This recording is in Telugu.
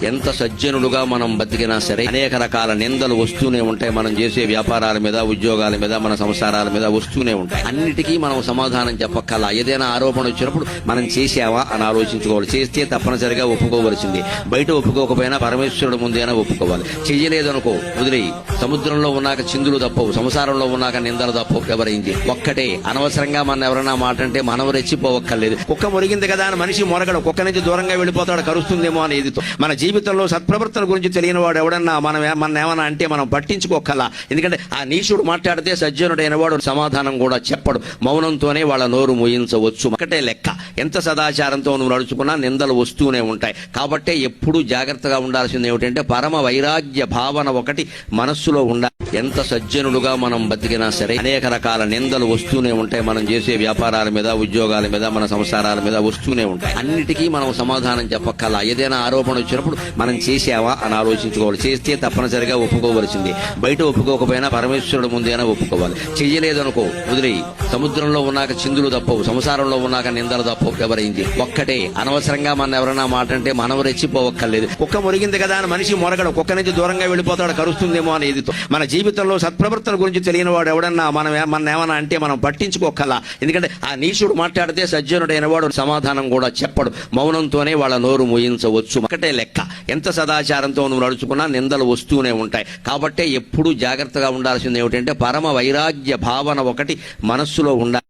ఎంత సజ్జనుడుగా మనం బతికినా సరే అనేక రకాల నిందలు వస్తూనే ఉంటాయి. మనం చేసే వ్యాపారాల మీద, ఉద్యోగాల మీద, మన సంసారాల మీద వస్తూనే ఉంటాయి. అన్నిటికీ మనం సమాధానం చెప్పక్కల. ఏదైనా ఆరోపణ వచ్చినప్పుడు మనం చేసావా అని ఆలోచించుకోవాలి. చేస్తే తప్పనిసరిగా ఒప్పుకోవలసింది. బయట ఒప్పుకోకపోయినా పరమేశ్వరుడు ముందేనా ఒప్పుకోవాలి. చెయ్యలేదనుకో వదిలేయి. సముద్రంలో ఉన్నాక చిందులు తప్పవు, సంసారంలో ఉన్నాక నిందలు తప్పవు. ఎవరైంది ఒక్కటే. అనవసరంగా మన ఎవరైనా మాట అంటే మనం రెచ్చిపోవక్కర్లేదు. కుక్క మురిగింది కదా అని మనిషి మొరగడు. కుక్క నుంచి దూరంగా వెళ్ళిపోతాడు, కరుస్తుందేమో అని ఎదుతో. మన జీవితంలో సత్ప్రవర్తన గురించి తెలియని వాడు ఎవడన్నా మన ఏమన్నా అంటే మనం పట్టించుకోకల్లా. ఎందుకంటే ఆ నీచుడు మాట్లాడితే సజ్జనుడైన వాడు సమాధానం కూడా చెప్పడు. మౌనంతోనే వాళ్ళ నోరు మూయించవచ్చు. ఒకటే లెక్క. ఎంత సదాచారంతో నువ్వు నడుచుకున్నా నిందలు వస్తూనే ఉంటాయి. కాబట్టే ఎప్పుడూ జాగ్రత్తగా ఉండాల్సింది ఏమిటంటే పరమ వైరాగ్య భావన ఒకటి మనస్సులో ఉండాలి. ఎంత సజ్జనుడుగా మనం బతికినా సరే అనేక రకాల నిందలు వస్తూనే ఉంటాయి. మనం చేసే వ్యాపారాల మీద, ఉద్యోగాల మీద, మన సంసారాల మీద వస్తూనే ఉంటాయి. అన్నిటికీ మనం సమాధానం చెప్పక్కల. ఏదైనా ఆరోపణ వచ్చినప్పుడు మనం చేసావా అని ఆలోచించుకోవాలి. చేస్తే తప్పనిసరిగా ఒప్పుకోవలసింది. బయట ఒప్పుకోకపోయినా పరమేశ్వరుడు ముందేనా ఒప్పుకోవాలి. చెయ్యలేదనుకో వదిలేయి. సముద్రంలో ఉన్నాక చిందులు తప్పవు, సంసారంలో ఉన్నాక నిందలు తప్పవు. ఎవరైంది ఒక్కటే. అనవసరంగా మన ఎవరైనా మాట అంటే మనం రెచ్చిపోవక్కర్లేదు. కుక్క మురిగింది కదా అని మనిషి మొరగడు. కుక్క నుంచి దూరంగా వెళ్ళిపోతాడు, కరుస్తుందేమో అని ఎదుతో. మన జీవితంలో సత్ప్రవర్తన గురించి తెలియని వాడు ఎవడన్నా మన ఏమన్నా అంటే మనం పట్టించుకోకల్లా. ఎందుకంటే ఆ నీచుడు మాట్లాడితే సజ్జనుడైన వాడు సమాధానం కూడా చెప్పడు. మౌనంతోనే వాళ్ళ నోరు మూయించవచ్చు. ఒకటే లెక్క. ఎంత సదాచారంతో నువ్వు నడుచుకున్నా నిందలు వస్తూనే ఉంటాయి. కాబట్టే ఎప్పుడూ జాగ్రత్తగా ఉండాల్సింది ఏమిటంటే పరమ వైరాగ్య భావన ఒకటి మనస్సులో ఉండాలి.